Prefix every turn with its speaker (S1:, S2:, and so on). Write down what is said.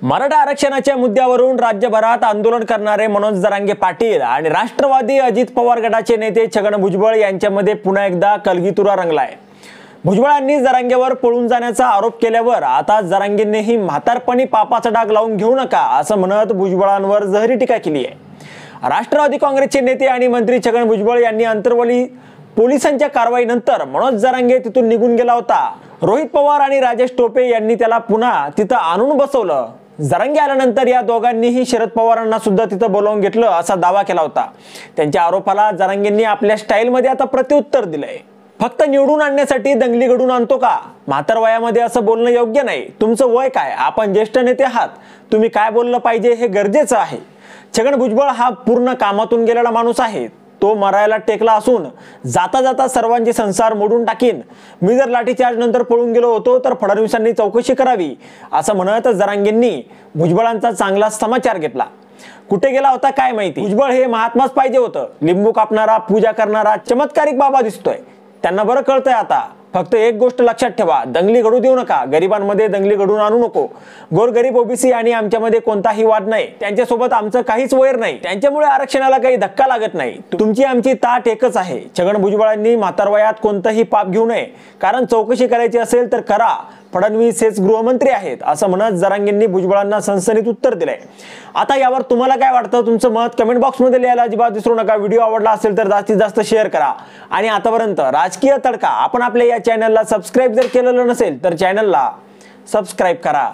S1: मराठा आरक्षणाच्या मुद्द्यावरून राज्यभरात आंदोलन करणारे मनोज जरांगे पाटील आणि राष्ट्रवादी अजित पवार गटाचे नेते छगन भुजबळ यांच्यामध्ये पुन्हा एकदा कलगीतुरा रंगलाय। भुजबळांनी जरांगेवर पळून जाण्याचा आरोप केल्यावर आता जरांगेंनीही म्हातारपणी पापाचा डाग लावून घेऊ नका असं म्हणत भुजबळांवर जहरी टीका केली आहे। राष्ट्रवादी काँग्रेसचे नेते आणि मंत्री छगन भुजबळ यांनी अंतरवली पोलिसांच्या कारवाईनंतर मनोज जरांगे तिथून निघून गेला होता। रोहित पवार आणि राजेश टोपे यांनी त्याला पुन्हा तिथं आणून बसवलं। जरांगे आल्यानंतर या दोघांनीही शरद पवारांना सुद्धा तिथं बोलावून घेतलं असा दावा केला होता। त्यांच्या आरोपाला जरांगेंनी आपल्या स्टाईलमध्ये आता प्रत्युत्तर दिलंय। फक्त निवडून आणण्यासाठी दंगली घडून आणतो का? म्हातार वयामध्ये असं बोलणं योग्य नाही। तुमचं वय काय? आपण ज्येष्ठ नेते आहात, तुम्ही काय बोललं पाहिजे हे गरजेचं आहे। छगन भुजबळ हा पूर्ण कामातून गेलेला माणूस आहे। तो मरायला टेकला असून जाता जाता सर्वांचे संसार मोडून टाकीन। मी जर लाठीचार्ज नंतर पळून गेलो होतो तर फडणवीसांनी चौकशी करावी असं म्हणत जरांगेंनी भुजबळांचा चांगला समाचार घेतला। कुठे गेला होता काय माहिती? भुजबळ हे महात्माच पाहिजे होतं। लिंबू कापणारा, पूजा करणारा चमत्कारिक बाबा दिसतोय। त्यांना बरं कळतंय आता। फक्त एक गोष्ट लक्षात ठेवा, दंगली घडू देऊ नका। गरिबांमध्ये दंगली घडून आणू नको। गोरगरीब ओबीसी आणि आमच्यामध्ये कोणताही वाद नाही। त्यांच्यासोबत आमचं काहीच वैर नाही। त्यांच्यामुळे आरक्षणाला काही धक्का लागत नाही। तुमची आमची ताट एकच आहे। छगन भुजबळांनी म्हातारवयात कोणतंही पाप घेऊ नये, कारण चौकशी करायची असेल तर करा। फडणवीस हेच गृहमंत्री आहेत असं म्हणत जरांगेंनी भुजबळांना सनसनीत उत्तर दिलंय। आता यावर तुम्हाला काय वाटतं? तुमचं मत कमेंट बॉक्समध्ये लिहायला अजिबात विसरू नका। व्हिडिओ आवडला असेल तर जास्तीत जास्त शेअर करा आणि आतापर्यंत राजकीय तडका आपण आपल्या या चॅनलला सबस्क्राइब जर केलेलं नसेल तर चॅनलला सबस्क्राइब करा।